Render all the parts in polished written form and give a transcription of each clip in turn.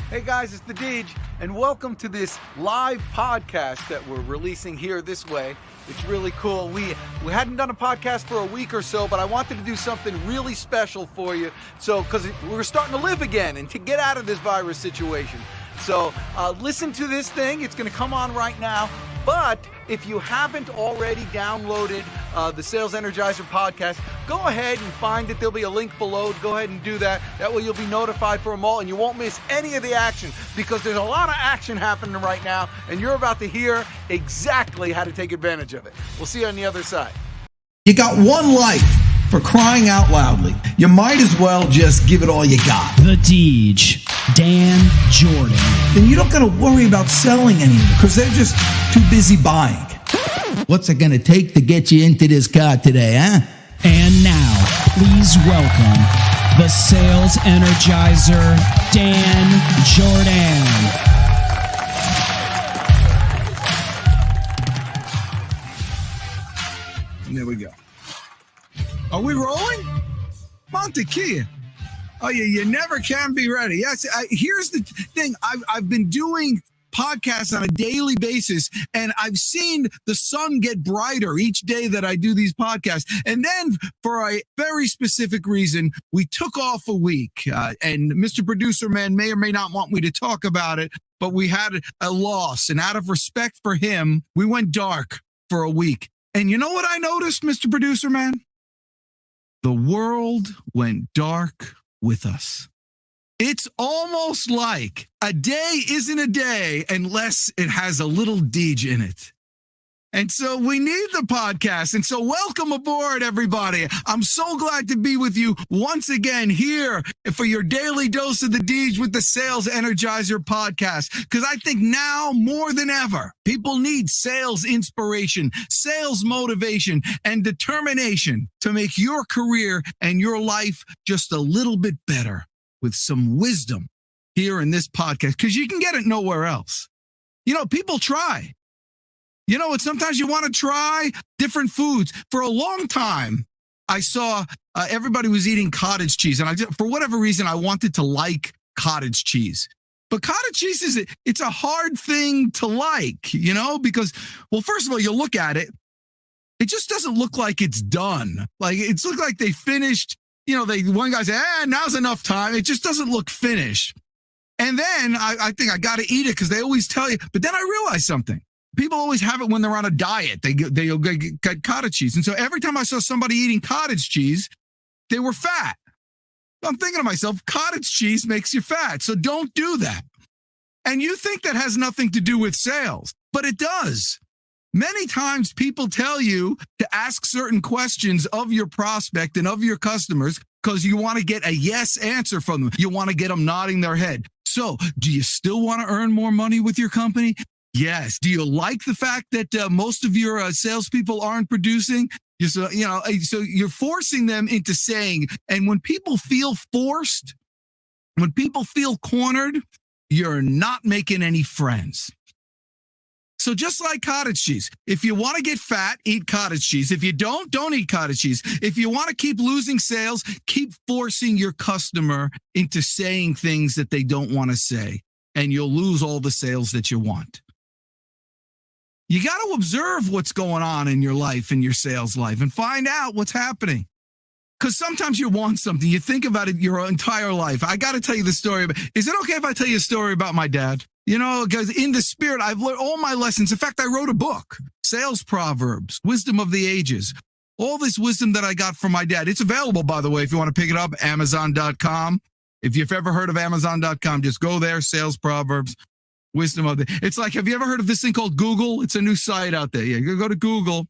Hey guys, it's the Deej, and welcome to this live podcast that we're releasing here this way. It's really cool. We hadn't done a podcast for a week or so, but I wanted to do something really special for you. So, because we're starting to live again and to get out of this virus situation. So, listen to this thing. It's going to come on right now. But if you haven't already downloaded the Sales Energizer podcast, go ahead and find it. There'll be a link below. Go ahead and do that. That way you'll be notified for them all and you won't miss any of the action, because there's a lot of action happening right now and you're about to hear exactly how to take advantage of it. We'll see you on the other side. You got one life, for crying out loudly. You might as well just give it all you got. The Deej, Dan Jourdan. Then you don't got to worry about selling anymore because they're just too busy buying. What's it going to take to get you into this car today, huh? And now, please welcome the Sales Energizer, Dan Jourdan. There we go. Are we rolling? Montekia. Oh, yeah, you never can be ready. Yes, here's the thing. I've been doing podcasts on a daily basis, and I've seen the sun get brighter each day that I do these podcasts. And then, for a very specific reason, we took off a week. And Mr. Producer Man may or may not want me to talk about it, but we had a loss. And out of respect for him, we went dark for a week. And you know what I noticed, Mr. Producer Man? The world went dark with us. It's almost like a day isn't a day unless it has a little Deej in it. And so we need the podcast. And so welcome aboard, everybody. I'm so glad to be with you once again here for your daily dose of the Deej with the Sales Energizer podcast. Because I think now more than ever, people need sales inspiration, sales motivation, and determination to make your career and your life just a little bit better with some wisdom here in this podcast. Because you can get it nowhere else. You know, people try. You know what? Sometimes you want to try different foods. For a long time, I saw everybody was eating cottage cheese. And for whatever reason, I wanted to like cottage cheese. But cottage cheese it's a hard thing to like, you know, because, well, first of all, you look at it. It just doesn't look like it's done. Like it's looked like they finished, you know, one guy said, now's enough time. It just doesn't look finished. And then I think I got to eat it because they always tell you. But then I realized something. People always have it when they're on a diet. They'll get cottage cheese. And so every time I saw somebody eating cottage cheese, they were fat. I'm thinking to myself, cottage cheese makes you fat. So don't do that. And you think that has nothing to do with sales, but it does. Many times people tell you to ask certain questions of your prospect and of your customers because you want to get a yes answer from them. You want to get them nodding their head. So do you still want to earn more money with your company? Yes. Do you like the fact that most of your salespeople aren't producing? So you're forcing them into saying, and when people feel forced, when people feel cornered, you're not making any friends. So just like cottage cheese, if you want to get fat, eat cottage cheese. If you don't eat cottage cheese. If you want to keep losing sales, keep forcing your customer into saying things that they don't want to say, and you'll lose all the sales that you want. You got to observe what's going on in your life, in your sales life, and find out what's happening. Because sometimes you want something. You think about it your entire life. I got to tell you the story. Is it okay if I tell you a story about my dad? You know, because in the spirit, I've learned all my lessons. In fact, I wrote a book, Sales Proverbs, Wisdom of the Ages. All this wisdom that I got from my dad. It's available, by the way, if you want to pick it up, Amazon.com. If you've ever heard of Amazon.com, just go there, Sales Proverbs. Wisdom of it's like, have you ever heard of this thing called Google? It's a new site out there. Yeah, you go to Google.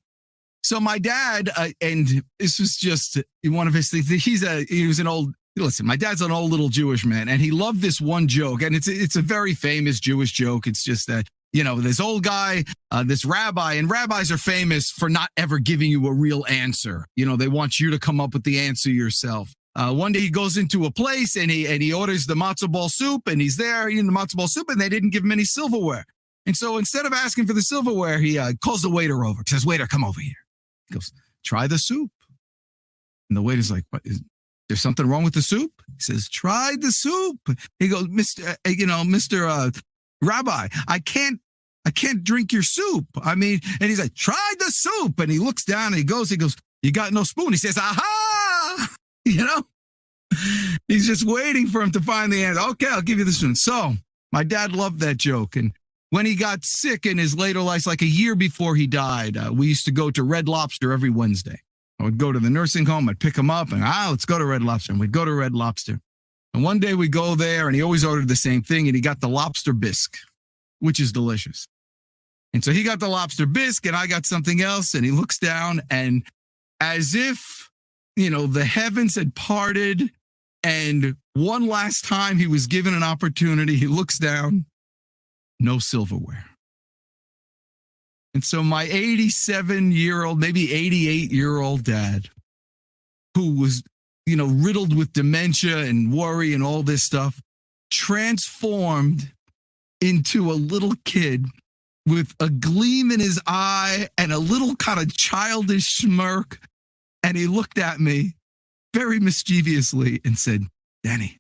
So my dad, and this was just one of his things. He was an old, listen, my dad's an old little Jewish man, and he loved this one joke, and it's a very famous Jewish joke. It's just that, you know, this old guy, this rabbi, and rabbis are famous for not ever giving you a real answer. You know, they want you to come up with the answer yourself. One day he goes into a place and he orders the matzo ball soup, and he's there eating the matzo ball soup, and they didn't give him any silverware. And so instead of asking for the silverware, he calls the waiter over. Says, "Waiter, come over here." He goes, "Try the soup." And the waiter's like, "What is?" there's something wrong with the soup? He says, try the soup. He goes, Mr. Rabbi, I can't drink your soup. And he's like, try the soup. And he looks down and he goes, you got no spoon. He says, aha, he's just waiting for him to find the answer. Okay, I'll give you the spoon. So my dad loved that joke. And when he got sick in his later life, like a year before he died, we used to go to Red Lobster every Wednesday. I would go to the nursing home. I'd pick him up and, let's go to Red Lobster. And we'd go to Red Lobster. And one day we go there and he always ordered the same thing. And he got the lobster bisque, which is delicious. And so he got the lobster bisque and I got something else. And he looks down and as if, the heavens had parted and one last time he was given an opportunity, he looks down, no silverware. And so my 87-year-old, maybe 88-year-old dad, who was, riddled with dementia and worry and all this stuff, transformed into a little kid with a gleam in his eye and a little kind of childish smirk. And he looked at me very mischievously and said, Danny,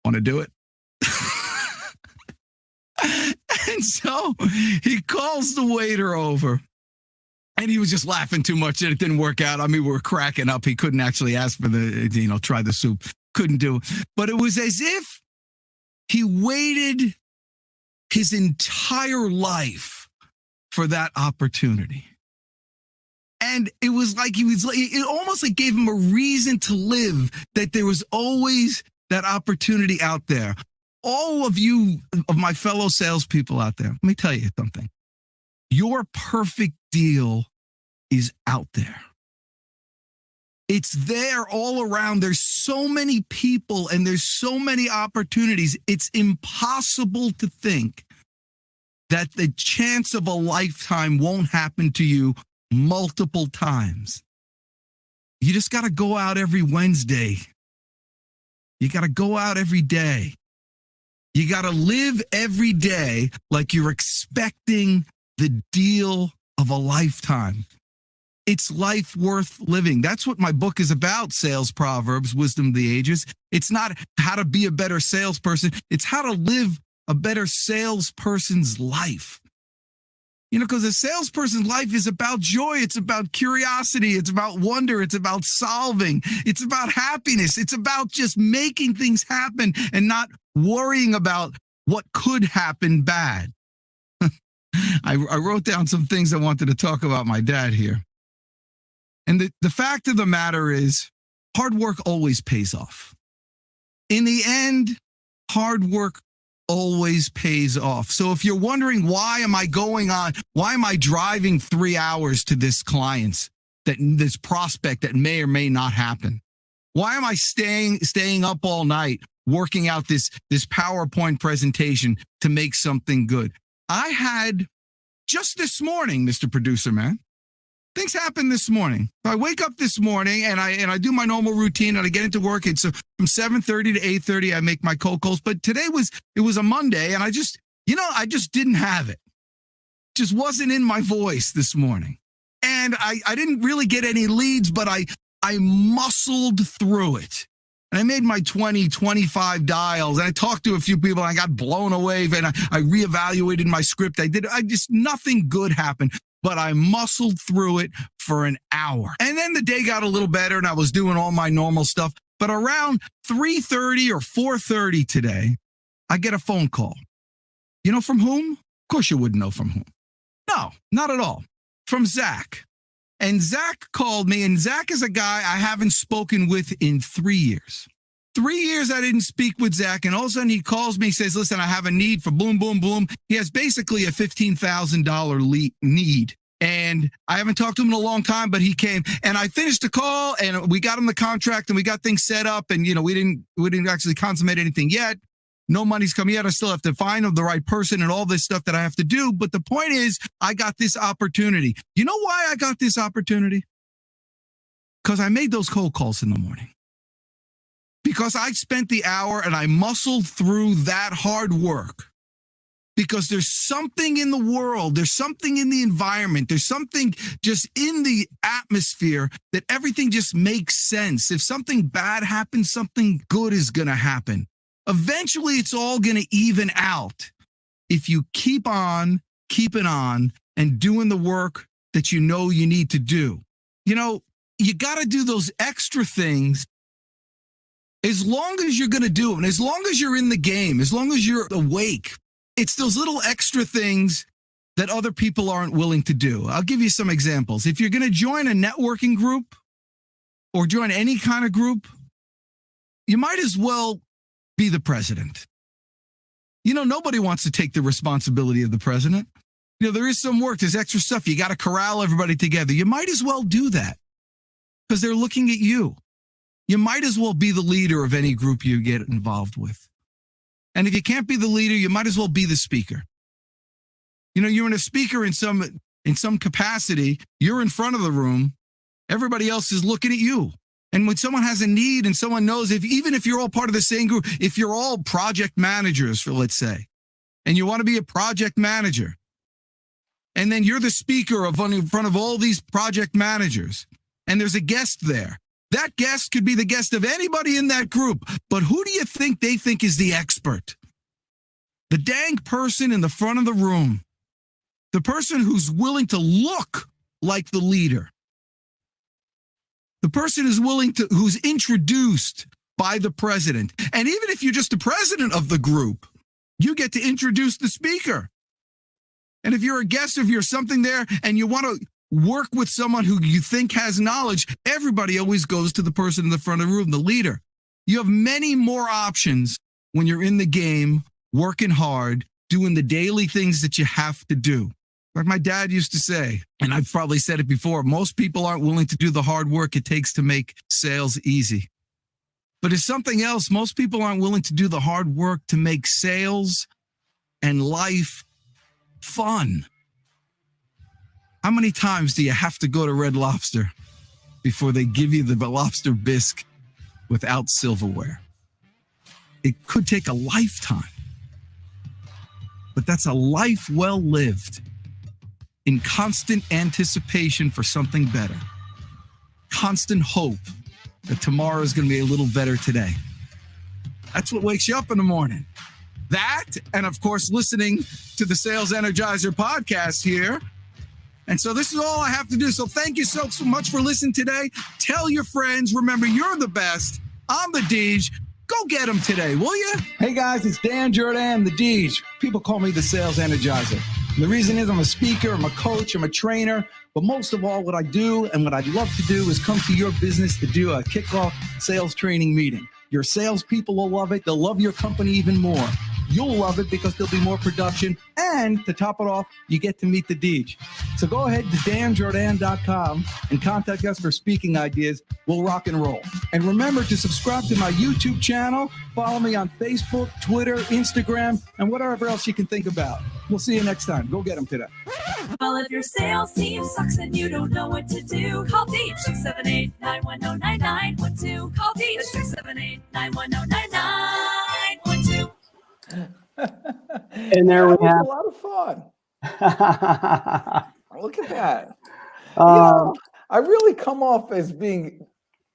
want to do it? And so he calls the waiter over and he was just laughing too much and it didn't work out. We were cracking up. He couldn't actually ask for try the soup. Couldn't do it. But it was as if he waited his entire life for that opportunity. And it was like it almost like gave him a reason to live, that there was always that opportunity out there. All of you, of my fellow salespeople out there, let me tell you something. Your perfect deal is out there. It's there all around. There's so many people and there's so many opportunities. It's impossible to think that the chance of a lifetime won't happen to you multiple times. You just got to go out every Wednesday. You got to go out every day. You got to live every day like you're expecting the deal of a lifetime. It's life worth living. That's what my book is about, Sales Proverbs, Wisdom of the Ages. It's not how to be a better salesperson. It's how to live a better salesperson's life. Because a salesperson's life is about joy. It's about curiosity. It's about wonder. It's about solving. It's about happiness. It's about just making things happen and not worrying about what could happen bad. I wrote down some things I wanted to talk about my dad here. And the fact of the matter is, hard work always pays off. In the end, hard work always pays off. So if you're wondering, why am I driving 3 hours to this this prospect that may or may not happen? Why am I staying up all night working out this PowerPoint presentation to make something good? I had just this morning, Mr. Producer Man, things happened this morning. I wake up this morning and I do my normal routine and I get into work. It's from 7:30 to 8:30. I make my cold calls. But today it was a Monday and I just didn't have it. Just wasn't in my voice this morning. And I didn't really get any leads, but I muscled through it. And I made my 20, 25 dials. And I talked to a few people and I got blown away. And I reevaluated my script. Nothing good happened. But I muscled through it for an hour. And then the day got a little better and I was doing all my normal stuff. But around 3:30 or 4:30 today, I get a phone call. You know from whom? Of course you wouldn't know from whom. No, not at all. From Zach. And Zach called me, and Zach is a guy I haven't spoken with in 3 years. 3 years I didn't speak with Zach, and all of a sudden he calls me, he says, listen, I have a need for boom, boom, boom. He has basically a $15,000 need. And I haven't talked to him in a long time, but he came and I finished the call and we got him the contract and we got things set up and, we didn't actually consummate anything yet. No money's come yet. I still have to find the right person and all this stuff that I have to do. But the point is, I got this opportunity. You know why I got this opportunity? Because I made those cold calls in the morning. Because I spent the hour and I muscled through that hard work because there's something in the world, there's something in the environment, there's something just in the atmosphere that everything just makes sense. If something bad happens, something good is going to happen. Eventually, it's all going to even out if you keep on keeping on and doing the work that you know you need to do. You know, you got to do those extra things as long as you're going to do them, as long as you're in the game, as long as you're awake. It's those little extra things that other people aren't willing to do. I'll give you some examples. If you're going to join a networking group or join any kind of group, you might as well be the president. You know, nobody wants to take the responsibility of the president. You know, there is some work, there's extra stuff. You got to corral everybody together. You might as well do that because they're looking at you. You might as well be the leader of any group you get involved with. And if you can't be the leader, you might as well be the speaker. You know, you're in a speaker in some capacity, you're in front of the room, everybody else is looking at you. And when someone has a need and someone knows, even if you're all part of the same group, if you're all project managers, for let's say, and you want to be a project manager, and then you're the speaker in front of all these project managers, and there's a guest there. That guest could be the guest of anybody in that group, but who do you think they think is the expert? The dang person in the front of the room. The person who's willing to look like the leader. The person who's introduced by the president. And even if you're just the president of the group, you get to introduce the speaker. And if you're a guest, if you're something there and you want to work with someone who you think has knowledge, everybody always goes to the person in the front of the room, the leader. You have many more options when you're in the game, working hard, doing the daily things that you have to do. Like my dad used to say, and I've probably said it before, most people aren't willing to do the hard work it takes to make sales easy. But it's something else. Most people aren't willing to do the hard work to make sales and life fun. How many times do you have to go to Red Lobster before they give you the lobster bisque without silverware? It could take a lifetime, but that's a life well lived in constant anticipation for something better, constant hope that tomorrow is going to be a little better today. That's what wakes you up in the morning. That, and of course, listening to the Sales Energizer podcast here. And so this is all I have to do. So thank you so much for listening today. Tell your friends. Remember, you're the best. I'm the Deej. Go get them today, will you? Hey, guys, it's Dan Jourdan, the Deej. People call me the Sales Energizer. And the reason is I'm a speaker, I'm a coach, I'm a trainer. But most of all, what I do and what I'd love to do is come to your business to do a kickoff sales training meeting. Your salespeople will love it. They'll love your company even more. You'll love it because there'll be more production. And to top it off, you get to meet the Deej. So go ahead to danjourdan.com and contact us for speaking ideas. We'll rock and roll. And remember to subscribe to my YouTube channel. Follow me on Facebook, Twitter, Instagram, and whatever else you can think about. We'll see you next time. Go get them today. Well, if your sales team sucks and you don't know what to do, call Deej 678-910-9912. Call Deej 678-910-9912. And there we have a lot of fun. Look at that. You know, I really come off as being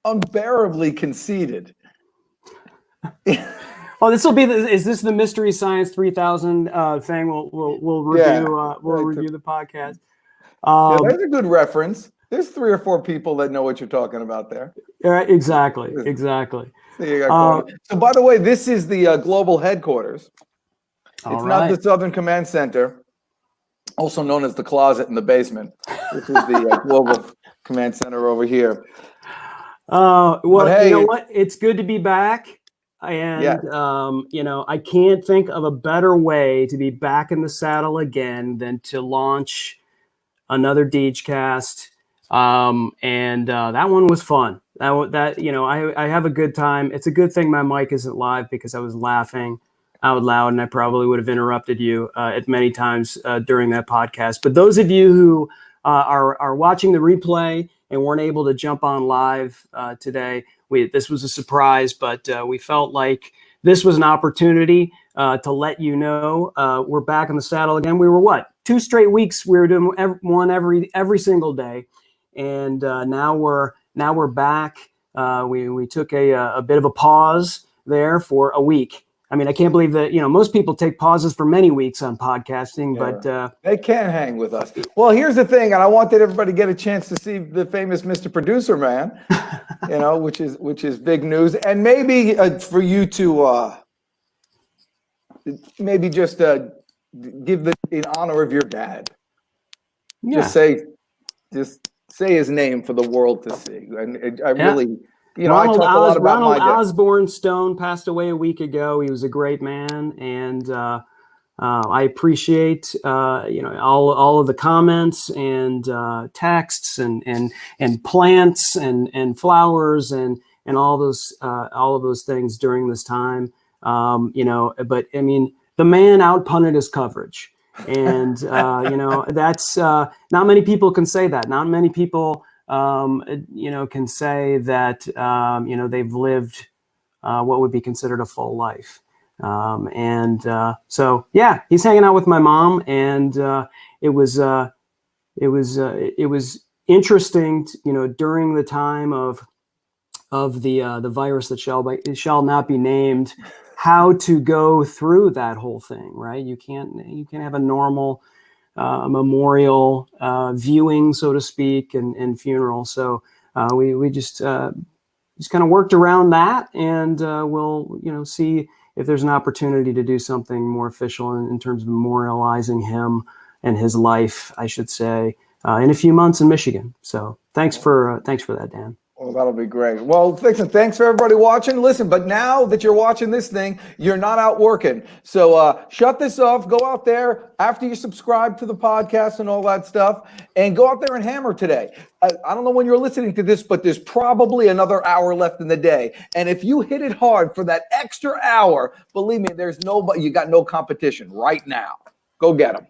unbearably conceited. Oh, this will be. Is this the Mystery Science 3000 thing? We'll review. We'll review the podcast. Yeah, there's a good reference. There's 3 or 4 people that know what you're talking about there. Exactly. So, by the way, this is the global headquarters. It's not the Southern Command Center, also known as the closet in the basement. This is the global command center over here. Well, hey, you know what? It's good to be back. And, you know, I can't think of a better way to be back in the saddle again than to launch another Deejcast. And that one was fun. That you know, I have a good time. It's a good thing my mic isn't live because I was laughing out loud and I probably would have interrupted you at many times during that podcast. But those of you who are watching the replay and weren't able to jump on live today, this was a surprise, but we felt like this was an opportunity to let you know we're back in the saddle again. We were 2 straight weeks we were doing one every single day, and now we're back. We took a bit of a pause there for a week. I mean, I can't believe that, most people take pauses for many weeks on podcasting, but they can't hang with us. Well, here's the thing, and I wanted everybody to get a chance to see the famous Mr. Producer Man, which is big news. And maybe for you to maybe just give in honor of your dad. Yeah. Just say his name for the world to see. And I really... Ronald, I talk a lot about Ronald my dad. Osborne Stone passed away a week ago. He was a great man, and I appreciate all of the comments and texts and plants and flowers and all of those things during this time. But I mean, the man outpunted his coverage, and that's not many people can say that. Not many people. Can say that, they've lived what would be considered a full life. So he's hanging out with my mom, and it was interesting, during the time of the virus that shall not be named, how to go through that whole thing, right? You can't have a normal memorial viewing, so to speak, and funeral. So we just kind of worked around that, and we'll see if there's an opportunity to do something more official in terms of memorializing him and his life, I should say, in a few months in Michigan. So thanks for that, Dan. Well, that'll be great. Well, thanks for everybody watching. Listen, but now that you're watching this thing, you're not out working. So shut this off. Go out there after you subscribe to the podcast and all that stuff, and go out there and hammer today. I don't know when you're listening to this, but there's probably another hour left in the day. And if you hit it hard for that extra hour, believe me, there's nobody. You got no competition right now. Go get them.